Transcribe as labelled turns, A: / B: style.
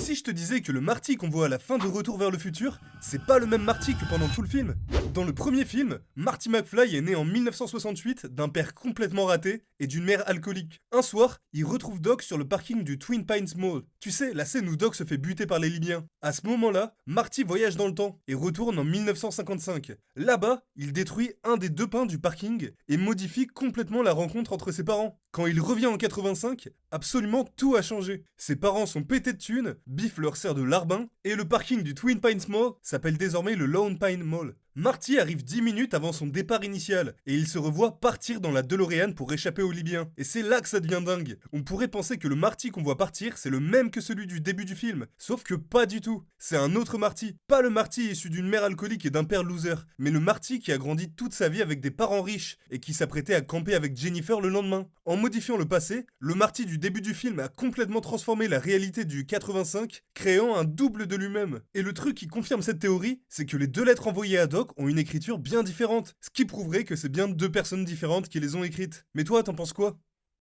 A: si je te disais que le Marty qu'on voit à la fin de Retour vers le futur, c'est pas le même Marty que pendant tout le film? Dans le premier film, Marty McFly est né en 1968 d'un père complètement raté et d'une mère alcoolique. Un soir, il retrouve Doc sur le parking du Twin Pines Mall. Tu sais, la scène où Doc se fait buter par les Libyens. À ce moment-là, Marty voyage dans le temps et retourne en 1955. Là-bas, il détruit un des deux pins du parking et modifie complètement la rencontre entre ses parents. Quand il revient en 85, absolument tout a changé. Ses parents sont pétés de thunes, Biff leur sert de larbin, et le parking du Twin Pines Mall s'appelle désormais le Lone Pine Mall. Marty arrive 10 minutes avant son départ initial, et il se revoit partir dans la DeLorean pour échapper aux Libyens. Et c'est là que ça devient dingue. On pourrait penser que le Marty qu'on voit partir, c'est le même que celui du début du film. Sauf que pas du tout. C'est un autre Marty. Pas le Marty issu d'une mère alcoolique et d'un père loser, mais le Marty qui a grandi toute sa vie avec des parents riches, et qui s'apprêtait à camper avec Jennifer le lendemain. En modifiant le passé, le Marty du début du film a complètement transformé la réalité du 85, créant un double de lui-même. Et le truc qui confirme cette théorie, c'est que les deux lettres envoyées à Doc ont une écriture bien différente, ce qui prouverait que c'est bien deux personnes différentes qui les ont écrites. Mais toi, t'en penses quoi?